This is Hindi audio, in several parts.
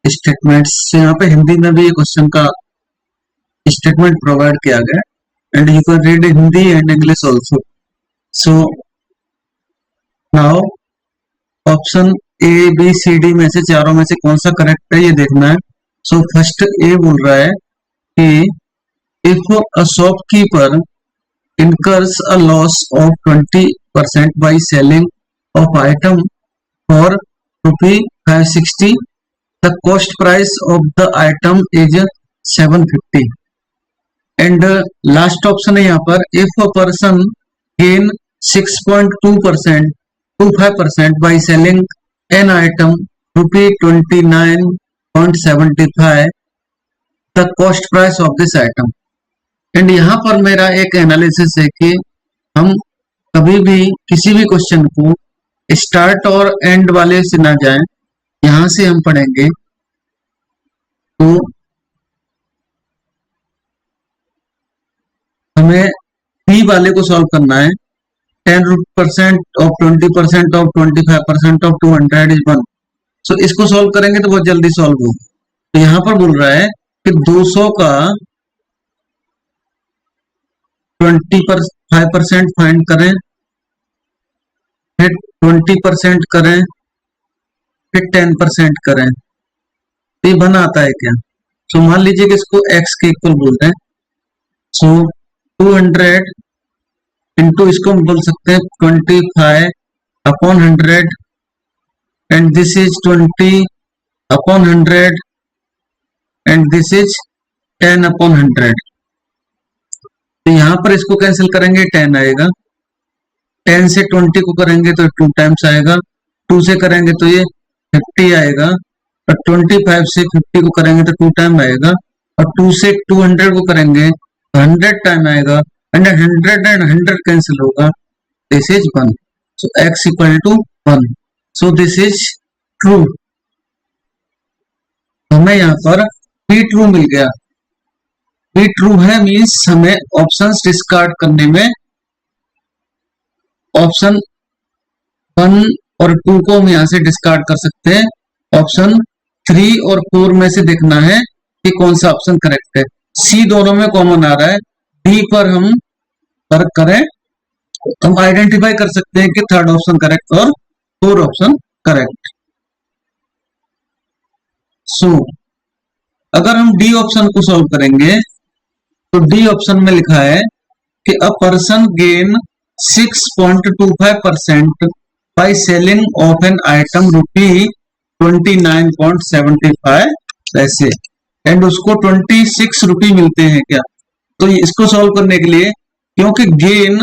स्टेटमेंट्स से यहाँ पे हिंदी में भी क्वेश्चन का स्टेटमेंट प्रोवाइड किया गया and you can read Hindi and English also. So now option A B C D में से चारों में से कौन सा करेक्ट है ये देखना है। सो फर्स्ट ए बोल रहा है कि if a shopkeeper incurs a loss of 20% by selling of item for rupee 560, the cost price of the item is 750 and last option है यहाँ पर if a person gain 6.2% to 5% by selling an item rupee 29.75, the cost price of this item। And यहाँ पर मेरा एक एनालिसिस है कि हम कभी भी किसी भी क्वेश्चन को स्टार्ट और एंड वाले से ना जाएं, यहां से हम पढ़ेंगे। तो हमें बी वाले को सॉल्व करना है। 10% ऑफ 20% ऑफ 25% ऑफ 200 इज 1। सो इसको सॉल्व करेंगे तो बहुत जल्दी सॉल्व होगा। तो यहाँ पर बोल रहा है कि 200 का 25% फाइंड करें, फिर 20% करें, फिर 10% करें, तो ये बना आता है क्या? सो मान लीजिए कि इसको x के इक्वल बोलते हैं। सो 200 इंटू इसको हम बोल सकते हैं 25 upon 100 and this is 20 upon 100 and this is 10 upon 100। तो यहां पर इसको कैंसिल करेंगे 10 आएगा, 10 से 20 को करेंगे तो 2 टाइम्स आएगा, 2 से करेंगे तो ये 50 आएगा, और 25 से 50 को करेंगे तो 2 टाइम आएगा, और 2 से 200 को करेंगे तो 100 टाइम आएगा, 100 एंड 100 कैंसिल होगा, this is 1। So x equal to 1। So this is true. हमें यहाँ पर p ट्रू मिल गया। p ट्रू है मीन्स हमें ऑप्शंस डिस्कार्ड करने में ऑप्शन 1 और 2 को हम यहाँ से डिस्कार्ड कर सकते हैं। ऑप्शन 3 और 4 में से देखना है कि कौन सा ऑप्शन करेक्ट है। सी दोनों में कॉमन आ रहा है, डी पर हम वर्क करें, हम आइडेंटिफाई कर सकते हैं कि थर्ड ऑप्शन करेक्ट और 4 ऑप्शन करेक्ट। सो अगर हम डी ऑप्शन को सॉल्व करेंगे तो डी ऑप्शन में लिखा है कि a person gain 6.25% by selling off an item rupee 29.75 पैसे एंड उसको 26 रुपी मिलते हैं क्या? तो इसको सॉल्व करने के लिए क्योंकि गेन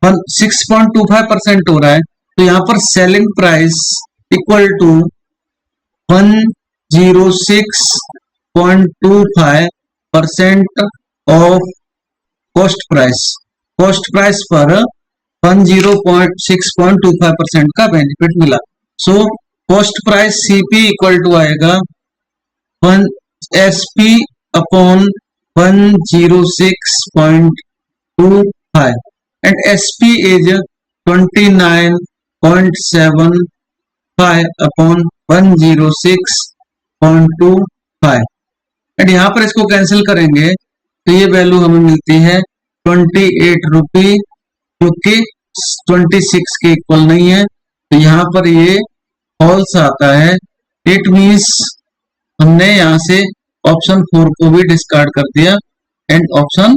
6.25% हो रहा है तो यहाँ पर selling price equal to 106.25% of cost price. Cost price पर 106.25% का बेनिफिट मिला। So cost price CP equal to आएगा 1 SP upon 106.25 and SP is 29.75 upon 106.25 and यहाँ पर इसको कैंसिल करेंगे तो ये वैल्यू हमें मिलती है 28 रुपी, जो कि 26 के इक्वल नहीं है। तो यहाँ पर ये फॉल्स आता है। इट मीन्स हमने यहाँ से ऑप्शन 4 को भी डिस्कार्ड कर दिया एंड ऑप्शन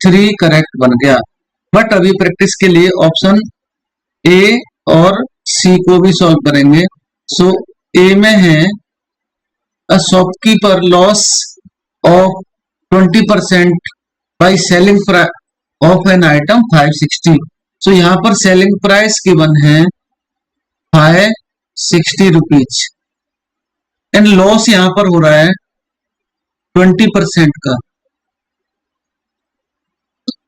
3 करेक्ट बन गया। बट अभी प्रैक्टिस के लिए ऑप्शन ए और सी को भी सॉल्व करेंगे। सो ए में है a shopkeeper loss of 20% bye selling off an item 560। सो यहाँ पर सेलिंग प्राइस गिवन है 560 रुपीज एंड लॉस यहाँ पर हो रहा है 20% का।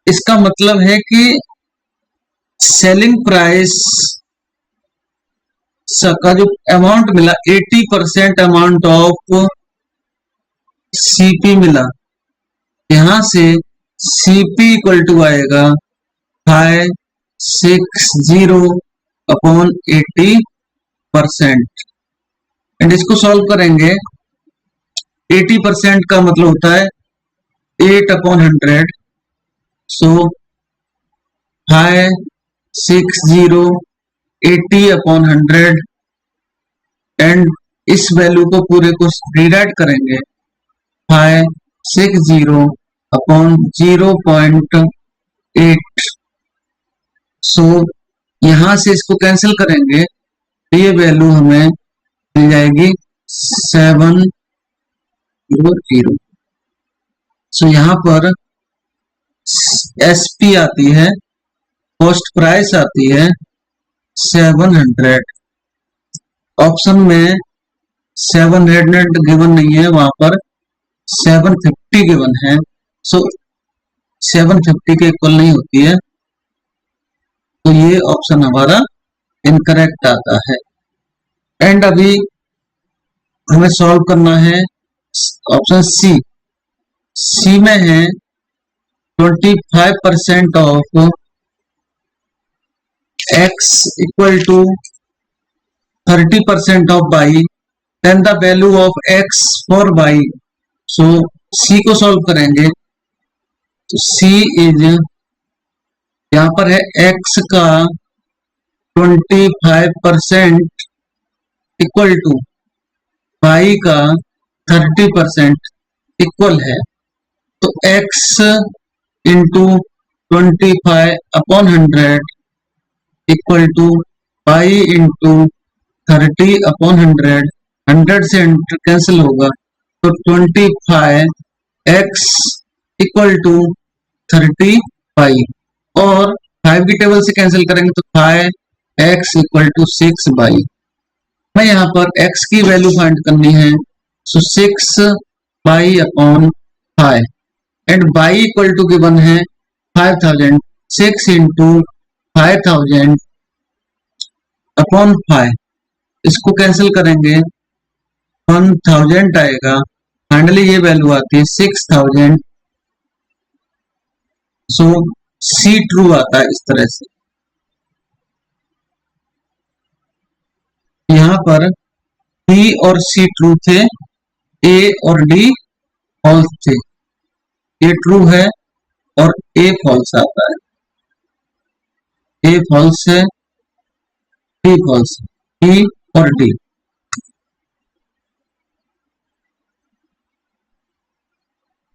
इसका मतलब है कि सेलिंग प्राइस का जो अमाउंट मिला 80% अमाउंट ऑफ सीपी मिला। यहां से सीपी इक्वल टू आएगा 560 अपॉन 80%। एंड इसको सॉल्व करेंगे 80% का मतलब होता है 8/100. सो 560 80/100 एंड इस वैल्यू को पूरे को रिराइट करेंगे 560/0.8. सो यहां से इसको कैंसिल करेंगे तो ये वैल्यू हमें मिल जाएगी 700. सो यहाँ पर एसपी आती है, कॉस्ट प्राइस आती है 700. ऑप्शन में 700 गिवन नहीं है, वहां पर 750 गिवन है. सो 750 के इक्वल नहीं होती है, तो ये ऑप्शन हमारा इनकरेक्ट आता है. एंड अभी हमें सॉल्व करना है ऑप्शन सी. सी में है 25% of x equal to 30% of y, then the value of x for y. So C को सॉल्व करेंगे तो सी इज, यहां पर है x का 25% इक्वल टू y का 30% इक्वल है. तो x into 25/100 equal to y into 30/100. 100 से 100 कैंसिल होगा तो 25x इक्वल टू 30y, और 5 की टेबल से कैंसिल करेंगे तो 5x इक्वल टू 6y. मैं यहाँ पर x की वैल्यू फाइंड करनी है, so 6y/5 and y equal to given है 5000. 6 इंटू 5000/5, इसको कैंसिल करेंगे 1000 आएगा. फाइनली ये वैल्यू आती है 6000. सो सी ट्रू आता है इस तरह से. यहाँ पर B और C ट्रू थे, A और D फॉल्स थे. A ट्रू है और A फॉल्स आता है. A फॉल्स है, D फॉल्स है, E और D.